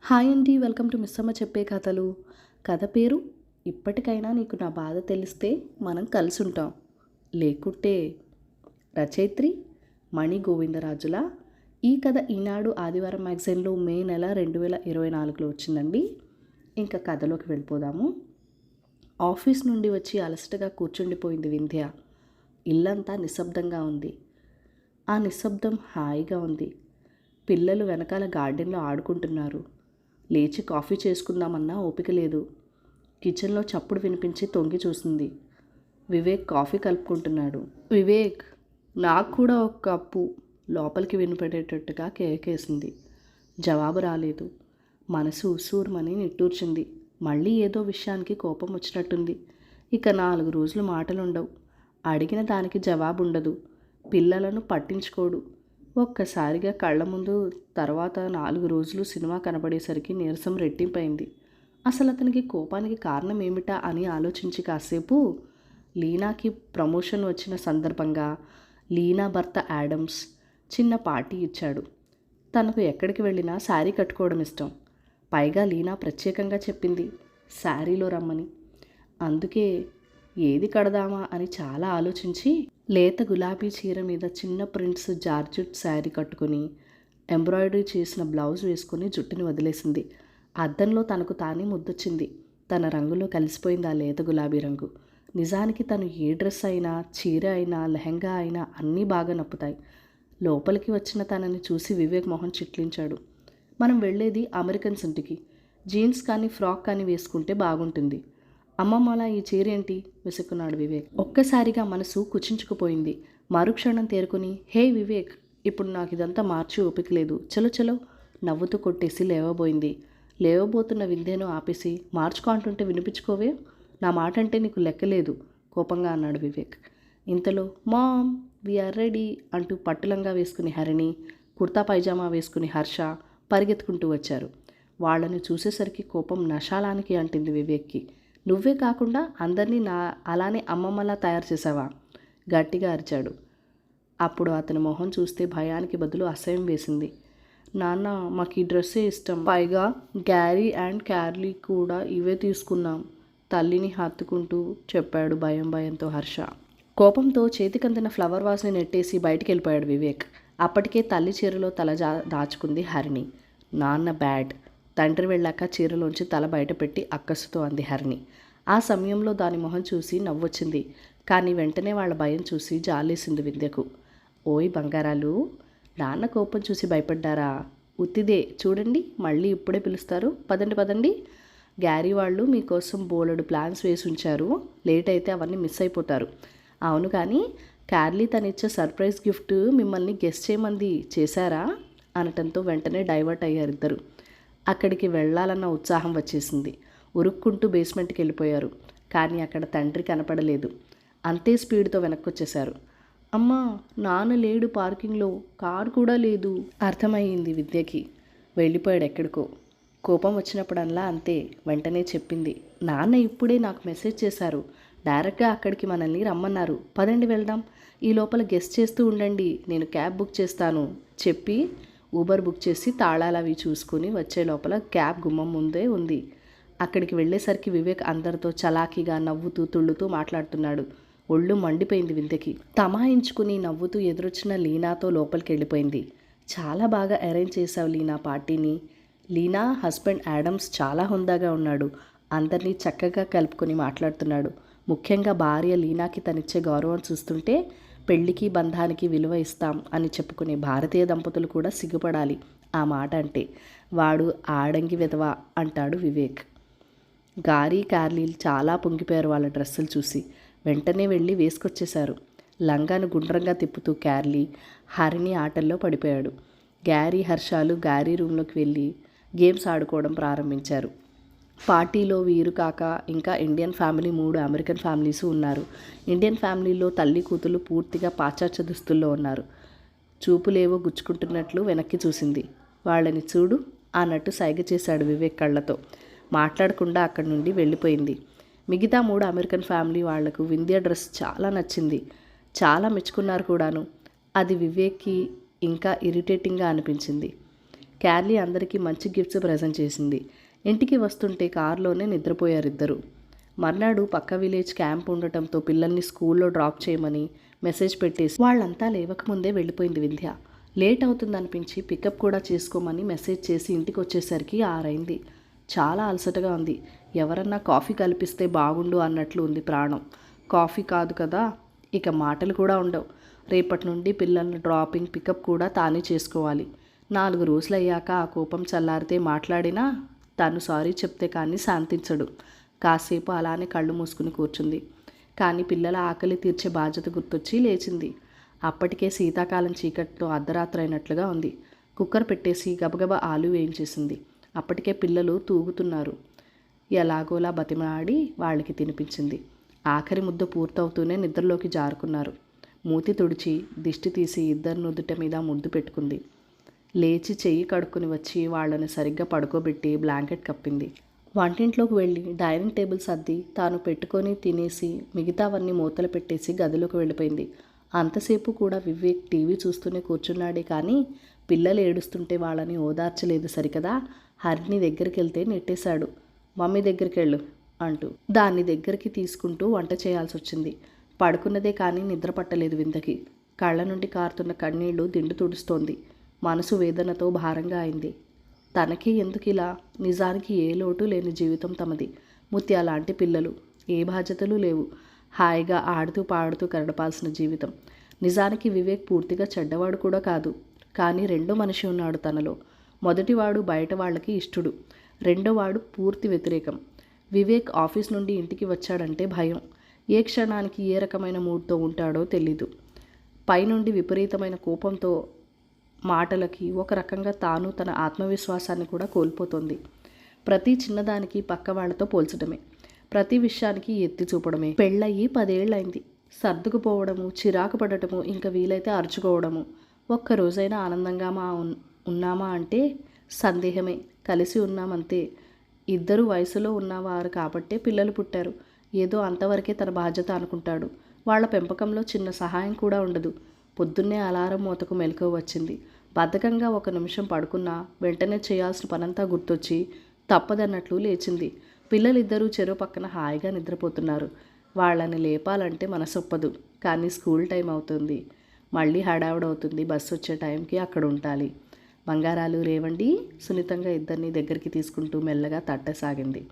Hi అండి, welcome to Missamma చెప్పే కథలు. కథ పేరు ఇప్పటికైనా నీకు నా బాధ తెలిస్తే మనం కలిసి ఉంటాం. లేకుంటే. రచయిత్రి మణి గోవిందరాజుల. ఈ కథ ఈనాడు ఆదివారం మ్యాగజైన్లో మే నెల 2024లో వచ్చిందండి. ఇంకా కథలోకి వెళ్ళిపోదాము. ఆఫీస్ నుండి వచ్చి అలసటగా కూర్చుండిపోయింది వింధ్య. ఇల్లంతా నిశ్శబ్దంగా ఉంది. ఆ నిశ్శబ్దం హాయిగా ఉంది. పిల్లలు వెనకాల గార్డెన్లో ఆడుకుంటున్నారు. లేచి కాఫీ చేసుకుందామన్నా ఓపిక లేదు. కిచెన్లో చప్పుడు వినిపించి తొంగి చూసింది. వివేక్ కాఫీ కలుపుకుంటున్నాడు. వివేక్, నాకు కూడా ఒక కప్పు, లోపలికి వినపడేటట్టుగా కేకేసింది. జవాబు రాలేదు. మనసు ఉసూరుమని నిట్టూర్చింది. మళ్ళీ ఏదో విషయానికి కోపం వచ్చినట్టుంది. ఇక 4 రోజులు మాటలుండవు. అడిగిన దానికి జవాబు ఉండదు. పిల్లలను పట్టించుకోడు. ఒక్కసారిగా కళ్ళ ముందు తర్వాత 4 రోజులు సినిమా కనబడేసరికి నీరసం రెట్టింపైంది. అసలు అతనికి కోపానికి కారణం ఏమిటా అని ఆలోచించి కాసేపు లీనాకి ప్రమోషన్ వచ్చిన సందర్భంగా లీనా భర్త యాడమ్స్ చిన్న పార్టీ ఇచ్చాడు. తనకు ఎక్కడికి వెళ్ళినా శారీ కట్టుకోవడం ఇష్టం. పైగా లీనా ప్రత్యేకంగా చెప్పింది శారీలో రమ్మని. అందుకే ఏది కడదామా అని చాలా ఆలోచించి లేత గులాబీ చీర మీద చిన్న ప్రింట్స్ జార్జెట్ శారీ కట్టుకుని ఎంబ్రాయిడరీ చేసిన బ్లౌజ్ వేసుకుని జుట్టుని వదిలేసింది. అద్దంలో తనకు తానే ముద్దొచ్చింది. తన రంగులో కలిసిపోయింది ఆ లేత గులాబీ రంగు. నిజానికి తను ఏ డ్రెస్ అయినా, చీర అయినా, లెహంగా అయినా అన్నీ బాగా నప్పుతాయి. లోపలికి వచ్చిన తనని చూసి వివేక్ మొహం చిట్లించాడు. మనం వెళ్ళేది అమెరికన్స్ ఇంటికి. జీన్స్ కానీ ఫ్రాక్ కానీ వేసుకుంటే బాగుంటుంది. అమ్మమ్మలా ఈ చీర ఏంటి విసుక్కున్నాడు వివేక్. ఒక్కసారిగా మనసు కుచించుకుపోయింది. మరుక్షణం తేరుకుని, హే వివేక్, ఇప్పుడు నాకు ఇదంతా మార్చి ఓపిక లేదు, చలో చలో నవ్వుతూ కొట్టేసి లేవబోయింది. లేవబోతున్న వింధ్యను ఆపేసి, మార్చుకో అంటుంటే వినిపించుకోవే, నా మాట అంటే నీకు లెక్కలేదు కోపంగా అన్నాడు వివేక్. ఇంతలో మామ్ వీఆర్ రెడీ అంటూ పట్టులంగా వేసుకుని హరిణి, కుర్తా పైజామా వేసుకుని హర్ష పరిగెత్తుకుంటూ వచ్చారు. వాళ్ళని చూసేసరికి కోపం నషాలానికి అంటింది వివేక్కి. నువ్వే కాకుండా అందరినీ అలానే అమ్మమ్మలా తయారు చేసావా గట్టిగా అరిచాడు. అప్పుడు అతని మొహం చూస్తే భయానికి బదులు అసహ్యం వేసింది. నాన్న, మాకు ఈ డ్రెస్సే ఇష్టం, పైగా గ్యారీ అండ్ క్యార్లీ కూడా ఇవే తీసుకున్నాం తల్లిని హత్తుకుంటూ చెప్పాడు భయంతో హర్ష. కోపంతో చేతికందిన ఫ్లవర్ వాజ్ని నెట్టేసి బయటికి వెళ్ళిపోయాడు వివేక్. అప్పటికే తల్లి చీరలో తల దాచుకుంది హరిణి. నాన్న బ్యాడ్. తండ్రి వెళ్ళాక చీరలోంచి తల బయటపెట్టి అక్కసుతో అంది హరిణి. ఆ సమయంలో దాని మొహం చూసి నవ్వొచ్చింది. కానీ వెంటనే వాళ్ళ భయం చూసి జాలేసింది వింధ్యకు. ఓయ్ బంగారాలు, నాన్న కోపం చూసి భయపడ్డారా? ఉత్తిదే, చూడండి మళ్ళీ ఇప్పుడే పిలుస్తారు, పదండి పదండి. గ్యారీ వాళ్ళు మీకోసం బోలెడు ప్లాన్స్ వేసి ఉంచారు, లేట్ అయితే అవన్నీ మిస్ అయిపోతారు. అవును, కానీ క్యార్లీ తనిచ్చే సర్ప్రైజ్ గిఫ్ట్ మిమ్మల్ని గెస్ట్ చేయమంది, చేశారా అనటంతో వెంటనే డైవర్ట్ అయ్యారు ఇద్దరు. అక్కడికి వెళ్ళాలన్న ఉత్సాహం వచ్చేసింది. ఉరుక్కుంటూ బేస్మెంట్కి వెళ్ళిపోయారు. కానీ అక్కడ తండ్రి కనపడలేదు. అంతే స్పీడ్తో వెనక్కొచ్చేశారు. అమ్మా, నాన్న లేడు పార్కింగ్లో, కారు కూడా లేదు అర్థమయ్యింది విద్యకి. వెళ్ళిపోయాడు ఎక్కడికో. కోపం వచ్చినప్పుడల్లా అంతే, వెంటనే చెప్పింది. నాన్న ఇప్పుడే నాకు మెసేజ్ చేశారు, డైరెక్ట్గా అక్కడికి మనల్ని రమ్మన్నారు, పదండి వెళ్దాం, ఈ లోపల గెస్ట్ చేస్తూ ఉండండి, నేను క్యాబ్ బుక్ చేస్తాను చెప్పి ఊబర్ బుక్ చేసి తాళాలవి చూసుకుని వచ్చే లోపల క్యాబ్ గుమ్మం ముందే ఉంది. అక్కడికి వెళ్ళేసరికి వివేక్ అందరితో చలాకీగా నవ్వుతూ తుళ్ళుతూ మాట్లాడుతున్నాడు. ఒళ్ళు మండిపోయింది వింధ్యకి. తమాయించుకుని నవ్వుతూ ఎదురొచ్చిన లీనాతో లోపలికి వెళ్ళిపోయింది. చాలా బాగా అరేంజ్ చేశావు లీనా పార్టీని. లీనా హస్బెండ్ యాడమ్స్ చాలా హుందాగా ఉన్నాడు. అందరినీ చక్కగా కలుపుకొని మాట్లాడుతున్నాడు. ముఖ్యంగా భార్య లీనాకి తనిచ్చే గౌరవం చూస్తుంటే పెళ్లికి బంధానికి విలువ ఇస్తాం అని చెప్పుకునే భారతీయ దంపతులు కూడా సిగ్గుపడాలి ఆ మాట అంటే. వాడు ఆడంగి విధవ అంటాడు వివేక్. గారీ క్యార్లీలు చాలా పొంగిపోయారు వాళ్ళ డ్రెస్సులు చూసి. వెంటనే వెళ్ళి వేసుకొచ్చేశారు. లంగాను గుండ్రంగా తిప్పుతూ క్యార్లీ హరిణి ఆటల్లో పడిపోయాడు. గ్యారీ హర్షాలు గారీ రూమ్లోకి వెళ్ళి గేమ్స్ ఆడుకోవడం ప్రారంభించారు. పార్టీలో వీరు కాక ఇంకా ఇండియన్ ఫ్యామిలీ 3 అమెరికన్ ఫ్యామిలీస్ ఉన్నారు. ఇండియన్ ఫ్యామిలీలో తల్లి కూతులు పూర్తిగా పాశ్చాత్య దుస్తుల్లో ఉన్నారు. చూపులేవో గుచ్చుకుంటున్నట్లు వెనక్కి చూసింది. వాళ్ళని చూడు అన్నట్టు సైగ చేశాడు వివేక్ కళ్ళతో. మాట్లాడకుండా అక్కడి నుండి వెళ్ళిపోయింది. మిగతా 3 అమెరికన్ ఫ్యామిలీ వాళ్లకు వింధ్య డ్రెస్ చాలా నచ్చింది. చాలా మెచ్చుకున్నారు కూడాను. అది వివేక్కి ఇంకా ఇరిటేటింగ్గా అనిపించింది. క్యార్లీ అందరికీ మంచి గిఫ్ట్స్ ప్రజెంట్ చేసింది. ఇంటికి వస్తుంటే కారులోనే నిద్రపోయారిద్దరు. మర్నాడు పక్క విలేజ్ క్యాంప్ ఉండటంతో పిల్లల్ని స్కూల్లో డ్రాప్ చేయమని మెసేజ్ పెట్టేసి వాళ్ళంతా లేవకముందే వెళ్ళిపోయింది వింధ్య. లేట్ అవుతుందనిపించి పికప్ కూడా చేసుకోమని మెసేజ్ చేసి ఇంటికి వచ్చేసరికి 6 అయింది. చాలా అలసటగా ఉంది. ఎవరన్నా కాఫీ కల్పిస్తే బాగుండు అన్నట్లు ఉంది ప్రాణం. కాఫీ కాదు కదా, ఇక మాటలు కూడా ఉండవు. రేపటి నుండి పిల్లల్ని డ్రాపింగ్ పికప్ కూడా తానే చేసుకోవాలి. 4 రోజులయ్యాక ఆ కోపం చల్లారితే మాట్లాడినా తను సారీ చెప్తే కానీ శాంతించడు. కాసేపు అలానే కళ్ళు మూసుకుని కూర్చుంది. కానీ పిల్లల ఆకలి తీర్చే బాధ్యత గుర్తొచ్చి లేచింది. అప్పటికే శీతాకాలం చీకట్లో అర్ధరాత్రి అయినట్లుగా ఉంది. కుక్కర్ పెట్టేసి గబగబా ఆలు వేయించేసింది. అప్పటికే పిల్లలు తూగుతున్నారు. ఎలాగోలా బతిమలాడి వాళ్ళకి తినిపించింది. ఆఖరి ముద్ద పూర్తవుతూనే నిద్రలోకి జారుకున్నారు. మూతి తుడిచి దిష్టి తీసి ఇద్దరు నుదుట మీద ముద్దు పెట్టుకుంది. లేచి చెయ్యి కడుక్కుని వచ్చి వాళ్ళని సరిగ్గా పడుకోబెట్టి బ్లాంకెట్ కప్పింది. వంటింట్లోకి వెళ్ళి డైనింగ్ టేబుల్ సర్ది తాను పెట్టుకొని తినేసి మిగతావన్నీ మూతలు పెట్టేసి గదిలోకి వెళ్ళిపోయింది. అంతసేపు కూడా వివేక్ టీవీ చూస్తూనే కూర్చున్నాడే కానీ పిల్లలు ఏడుస్తుంటే వాళ్ళని ఓదార్చలేదు సరికదా. హరిని దగ్గరికి వెళ్తే నెట్టేశాడు. మమ్మీ దగ్గరికి వెళ్ళు అంటూ దాన్ని దగ్గరికి తీసుకుంటూ వంట చేయాల్సి వచ్చింది. పడుకున్నదే కానీ నిద్ర పట్టలేదు విందకి. కళ్ళ నుండి కారుతున్న కన్నీళ్లు దిండు తుడుస్తోంది. మనసు వేదనతో భారంగా అయింది. తనకి ఎందుకిలా? నిజానికి ఏ లోటు లేని జీవితం తమది. ముత్య లాంటి పిల్లలు, ఏ బాధ్యతలు లేవు. హాయిగా ఆడుతూ పాడుతూ గడపాల్సిన జీవితం. నిజానికి వివేక్ పూర్తిగా చెడ్డవాడు కూడా కాదు. కానీ రెండో మనిషి ఉన్నాడు తనలో. మొదటివాడు బయట వాళ్ళకి ఇష్టడు, రెండోవాడు పూర్తి వ్యతిరేకం. వివేక్ ఆఫీస్ నుండి ఇంటికి వచ్చాడంటే భయం. ఏ క్షణానికి ఏ రకమైన మూడ్తో ఉంటాడో తెలీదు. పైనుండి విపరీతమైన కోపంతో మాటలకి ఒక రకంగా తాను తన ఆత్మవిశ్వాసాన్ని కూడా కోల్పోతుంది. ప్రతి చిన్నదానికి పక్క వాళ్ళతో పోల్చడమే, ప్రతి విషయానికి ఎత్తి చూపడమే. పెళ్ళయి 10 ఏళ్ళైంది. సర్దుకుపోవడము, చిరాకు పడటము, ఇంకా వీలైతే అరుచుకోవడము. ఒక్కరోజైనా ఆనందంగా ఉన్నామా అంటే సందేహమే. కలిసి ఉన్నామంతే. ఇద్దరు వయసులో ఉన్నవారు కాబట్టే పిల్లలు పుట్టారు. ఏదో అంతవరకే తన బాధ్యత అనుకుంటాడు. వాళ్ళ పెంపకంలో చిన్న సహాయం కూడా ఉండదు. పొద్దున్నే అలారం మోతకు మెలకువ వచ్చింది. బద్ధకంగా 1 నిమిషం పడుకున్నా వెంటనే చేయాల్సిన పనంతా గుర్తొచ్చి తప్పదన్నట్లు లేచింది. పిల్లలిద్దరూ చెరో పక్కన హాయిగా నిద్రపోతున్నారు. వాళ్ళని లేపాలంటే మనసొప్పదు. కానీ స్కూల్ టైం అవుతుంది. మళ్ళీ హడావుడవుతుంది. బస్సు వచ్చే టైంకి అక్కడ ఉండాలి. బంగారాలు రేవండి సున్నితంగా ఇద్దరిని దగ్గరికి తీసుకుంటూ మెల్లగా తట్టసాగింది.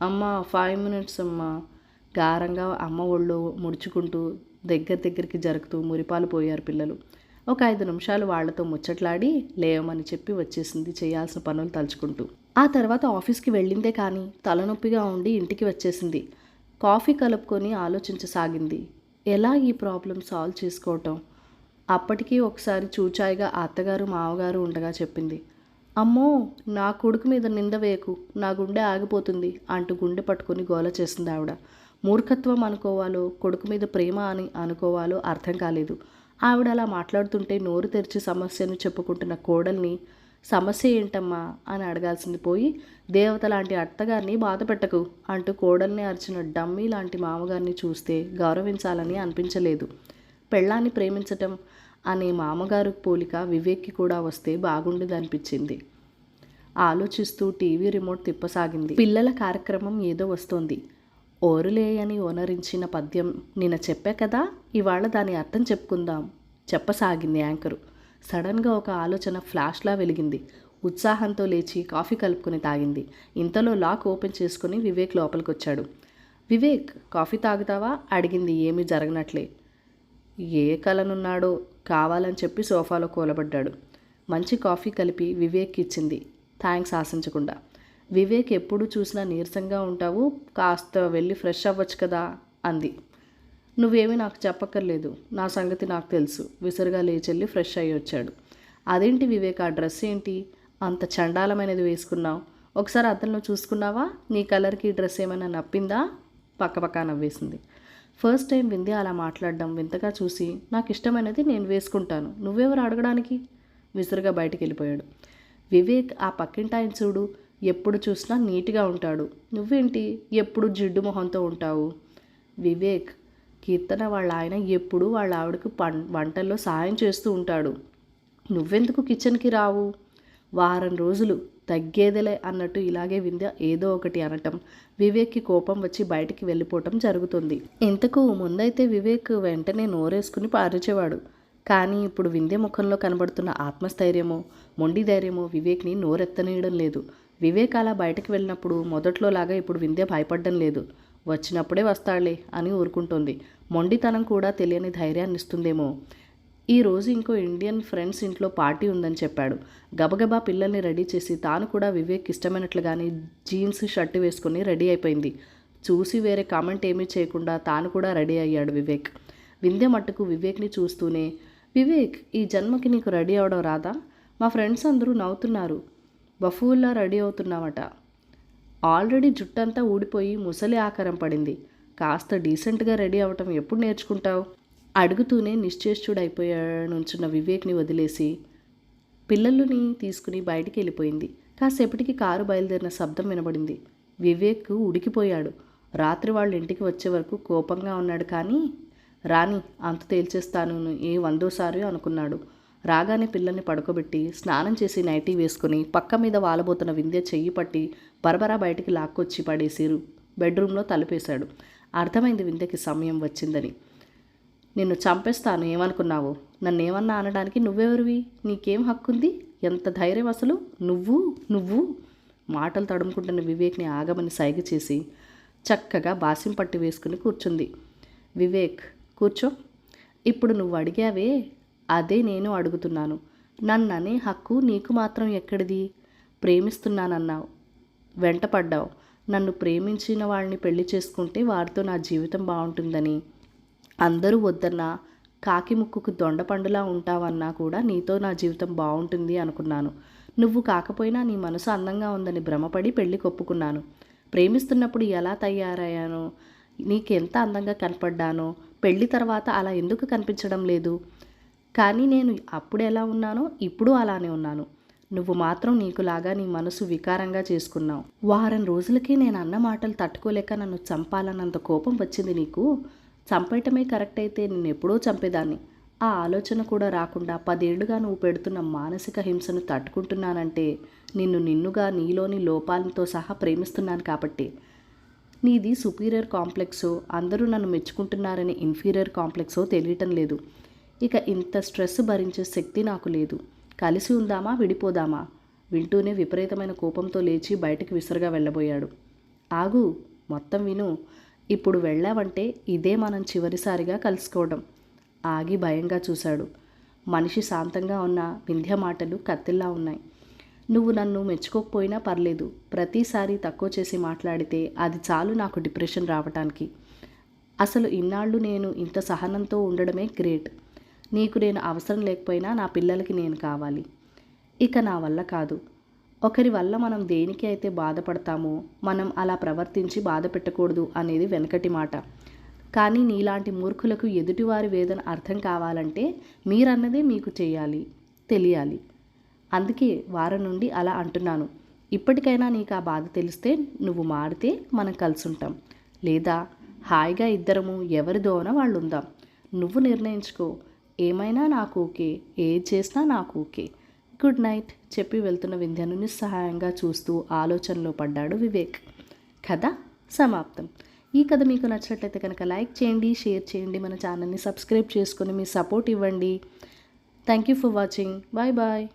అమ్మ 5 మినిట్స్ అమ్మ. గారంగా అమ్మ ఒళ్ళో ముడుచుకుంటూ దగ్గరికి జరుగుతూ మురిపాలు పోయారు పిల్లలు. ఒక 5 నిమిషాలు వాళ్లతో ముచ్చట్లాడి లేవమని చెప్పి వచ్చేసింది చేయాల్సిన పనులు తలుచుకుంటూ. ఆ తర్వాత ఆఫీస్కి వెళ్ళిందే కానీ తలనొప్పిగా ఉండి ఇంటికి వచ్చేసింది. కాఫీ కలుపుకొని ఆలోచించసాగింది. ఎలా ఈ ప్రాబ్లం సాల్వ్ చేసుకోవటం? అప్పటికీ ఒకసారి చూచాయిగా అత్తగారు మావగారు ఉండగా చెప్పింది. అమ్మో, నా కొడుకు మీద నింద వేయకు, నా గుండె ఆగిపోతుంది అంటూ గుండె పట్టుకొని గోల చేసింది ఆవిడ. మూర్ఖత్వం అనుకోవాలో కొడుకు మీద ప్రేమ అని అనుకోవాలో అర్థం కాలేదు. ఆవిడ అలా మాట్లాడుతుంటే నోరు తెరిచి సమస్యను చెప్పుకుంటున్న కోడల్ని సమస్య ఏంటమ్మా అని అడగాల్సింది పోయి దేవత లాంటి అత్తగారిని బాధ పెట్టకు అంటూ కోడల్ని అరిచిన డమ్మీ లాంటి మామగారిని చూస్తే గౌరవించాలని అనిపించలేదు. పెళ్ళాన్ని ప్రేమించటం అనే మామగారు పోలిక వివేక్కి కూడా వస్తే బాగుండేదనిపించింది. ఆలోచిస్తూ టీవీ రిమోట్ తిప్పసాగింది. పిల్లల కార్యక్రమం ఏదో వస్తోంది. ఓరులేయని ఓనరించిన పద్యం నిన్న చెప్పా కదా, ఇవాళ దాని అర్థం చెప్పుకుందాం చెప్పసాగింది యాంకరు. సడన్గా ఒక ఆలోచన ఫ్లాష్లా వెలిగింది. ఉత్సాహంతో లేచి కాఫీ కలుపుకొని తాగింది. ఇంతలో లాక్ ఓపెన్ చేసుకుని వివేక్ లోపలికి వచ్చాడు. వివేక్, కాఫీ తాగుతావా అడిగింది ఏమీ జరగనట్లే. ఏ కలనున్నాడో కావాలని చెప్పి సోఫాలో కూలబడ్డాడు. మంచి కాఫీ కలిపి వివేక్కి ఇచ్చింది, థ్యాంక్స్ ఆశించకుండా. వివేక్ ఎప్పుడు చూసినా నీరసంగా ఉంటావు, కాస్త వెళ్ళి ఫ్రెష్ అవ్వచ్చు కదా అంది. నువ్వేమీ నాకు చెప్పక్కర్లేదు, నా సంగతి నాకు తెలుసు. విసురుగా లేచెళ్ళి ఫ్రెష్ అయ్యి వచ్చాడు. అదేంటి వివేక్, ఆ డ్రెస్ ఏంటి అంత చండాలమైనది వేసుకున్నావు? ఒకసారి అద్దంలో చూసుకున్నావా? నీ కలర్కి ఈ డ్రెస్ ఏమైనా నప్పిందా? పక్కపక్క నవ్వేసింది. ఫస్ట్ టైం వింధ్య అలా మాట్లాడడం వింతగా చూసి నాకు ఇష్టమైనది నేను వేసుకుంటాను, నువ్వెవరు అడగడానికి? విసురుగా బయటికి వెళ్ళిపోయాడు. వివేక్, ఆ పక్కింటాయన చూడు, ఎప్పుడు చూసినా నీట్గా ఉంటాడు, నువ్వేంటి ఎప్పుడు జిడ్డు మొహంతో ఉంటావు? వివేక్, కీర్తన వాళ్ళ ఆయన ఎప్పుడు వాళ్ళ ఆవిడకు వంటల్లో సాయం చేస్తూ ఉంటాడు, నువ్వెందుకు కిచెన్కి రావు? వారం రోజులు తగ్గేదేలే అన్నట్టు ఇలాగే వింధ్య ఏదో ఒకటి అనటం, వివేక్కి కోపం వచ్చి బయటికి వెళ్ళిపోవటం జరుగుతుంది. ఇంతకు ముందైతే వివేక్ వెంటనే నోరేసుకుని పారించేవాడు. కానీ ఇప్పుడు వింధ్య ముఖంలో కనబడుతున్న ఆత్మస్థైర్యమో మొండి ధైర్యమో వివేక్ని నోరెత్తనీయడం లేదు. వివేక్ అలా బయటకు వెళ్ళినప్పుడు మొదట్లోలాగా ఇప్పుడు వింధ్య భయపడడం లేదు. వచ్చినప్పుడే వస్తాడులే అని ఊరుకుంటోంది. మొండితనం కూడా తెలియని ధైర్యాన్ని ఇస్తుందేమో. ఈరోజు ఇంకో ఇండియన్ ఫ్రెండ్స్ ఇంట్లో పార్టీ ఉందని చెప్పాడు. గబగబా పిల్లల్ని రెడీ చేసి తాను కూడా వివేక్ ఇష్టమైనట్లుగానే జీన్స్ షర్ట్ వేసుకుని రెడీ అయిపోయింది. చూసి వేరే కామెంట్ ఏమీ చేయకుండా తాను కూడా రెడీ అయ్యాడు వివేక్. వింధ్య మట్టుకు వివేక్ని చూస్తూనే, వివేక్, ఈ జన్మకి నీకు రెడీ అవడం రాదా? మా ఫ్రెండ్స్ అందరూ నవ్వుతున్నారు. బఫూల్లా రెడీ అవుతున్నావట. ఆల్రెడీ జుట్టంతా ఊడిపోయి ముసలి ఆకారం పడింది. కాస్త డీసెంట్గా రెడీ అవ్వటం ఎప్పుడు నేర్చుకుంటావు? అడుగుతూనే నిశ్చేష్టుడైపోయానుంచున్న వివేక్ని వదిలేసి పిల్లల్ని తీసుకుని బయటికి వెళ్ళిపోయింది. కాసేపటికి కారు బయలుదేరిన శబ్దం వినబడింది. వివేక్ ఉడికిపోయాడు. రాత్రి వాళ్ళ ఇంటికి వచ్చే వరకు కోపంగా ఉన్నాడు. కానీ రాని అంత తేల్చేస్తాను ఏ 100సారి అనుకున్నాడు. రాగానే పిల్లల్ని పడుకోబెట్టి స్నానం చేసి నైటీ వేసుకుని పక్క మీద వాలబోతున్న వింధ్య చెయ్యి పట్టి బరబరా బయటికి లాక్కొచ్చి పడేసిరు బెడ్రూమ్లో తలుపేశాడు. అర్థమైంది వింధ్యకి సమయం వచ్చిందని. నిన్ను చంపేస్తాను ఏమనుకున్నావు? నన్నేమన్నా అనడానికి నువ్వెవరివి? నీకేం హక్కుంది? ఎంత ధైర్యం అసలు? నువ్వు మాటలు తడుముకుంటున్న వివేక్ని ఆగమని సైగ చేసి చక్కగా బాసిం పట్టి వేసుకుని కూర్చుంది. వివేక్, కూర్చో. ఇప్పుడు నువ్వు అడిగావే అదే నేను అడుగుతున్నాను. నన్ననే హక్కు నీకు మాత్రం ఎక్కడిది? ప్రేమిస్తున్నానన్నావు, వెంటపడ్డావు. నన్ను ప్రేమించిన వాళ్ళని పెళ్లి చేసుకుంటే వారితో నా జీవితం బాగుంటుందని. అందరూ వద్దన్నా, కాకి ముక్కుకు దొండపండులా ఉంటావన్నా కూడా నీతో నా జీవితం బాగుంటుంది అనుకున్నాను. నువ్వు కాకపోయినా నీ మనసు అందంగా ఉందని భ్రమపడి పెళ్లి కొప్పుకున్నాను. ప్రేమిస్తున్నప్పుడు ఎలా తయారయ్యానో, నీకెంత అందంగా కనపడ్డానో పెళ్లి తర్వాత అలా ఎందుకు కనిపించడం లేదు? కానీ నేను అప్పుడు ఎలా ఉన్నానో ఇప్పుడు అలానే ఉన్నాను. నువ్వు మాత్రం నీకులాగా నీ మనసు వికారంగా చేసుకున్నావు. వారం రోజులకి నేను అన్న మాటలు తట్టుకోలేక నన్ను చంపాలన్నంత కోపం వచ్చింది నీకు. చంపేయటమే కరెక్ట్ అయితే నేను ఎప్పుడో చంపేదాన్ని. ఆ ఆలోచన కూడా రాకుండా 10 ఏళ్లుగా నువ్వు పెడుతున్న మానసిక హింసను తట్టుకుంటున్నానంటే నిన్నుగా నీలోని లోపాలతో సహా ప్రేమిస్తున్నాను కాబట్టి. నీది సుపీరియర్ కాంప్లెక్సో అందరూ నన్ను మెచ్చుకుంటున్నారని ఇన్ఫీరియర్ కాంప్లెక్సో తెలియటం లేదు. ఇక ఇంత స్ట్రెస్ భరించే శక్తి నాకు లేదు. కలిసి ఉందామా విడిపోదామా? వింటూనే విపరీతమైన కోపంతో లేచి బయటికి విసురుగా వెళ్ళబోయాడు. ఆగు, మొత్తం విను. ఇప్పుడు వెళ్ళావంటే ఇదే మనం చివరిసారిగా కలుసుకోవడం. ఆగి భయంగా చూశాడు. మనిషి శాంతంగా ఉన్న వింధ్య మాటలు కత్తిల్లా ఉన్నాయి. నువ్వు నన్ను మెచ్చుకోకపోయినా పర్లేదు. ప్రతిసారి తక్కువ చేసి మాట్లాడితే అది చాలు నాకు డిప్రెషన్ రావటానికి. అసలు ఇన్నాళ్ళు నేను ఇంత సహనంతో ఉండడమే గ్రేట్. నీకు నేను అవసరం లేకపోయినా నా పిల్లలకి నేను కావాలి. ఇక నా వల్ల కాదు. ఒకరి వల్ల మనం దేనికి అయితే బాధపడతామో మనం అలా ప్రవర్తించి బాధ పెట్టకూడదు అనేది వెనకటి మాట. కానీ నీలాంటి మూర్ఖులకు ఎదుటివారి వేదన అర్థం కావాలంటే మీరన్నదే మీకు తెలియాలి. అందుకే వారం నుండి అలా అంటున్నాను. ఇప్పటికైనా నీకు ఆ బాధ తెలిస్తే నువ్వు మారితే మనం కలుసుంటాం. లేదా హాయిగా ఇద్దరము ఎవరిదోన వాళ్ళు ఉందాం. నువ్వు నిర్ణయించుకో. ఏమైనా నాకు ఓకే, ఏది చేసినా నాకు ఓకే. గుడ్ నైట్ చెప్పి వెళ్తున్న వింధ్యను నిస్సహాయంగా చూస్తూ ఆలోచనలో పడ్డాడు వివేక్. కథ సమాప్తం. ఈ కథ మీకు నచ్చినట్లయితే కనుక లైక్ చేయండి, షేర్ చేయండి, మన ఛానల్ని సబ్స్క్రైబ్ చేసుకొని మీ సపోర్ట్ ఇవ్వండి. Thank you for watching. Bye bye.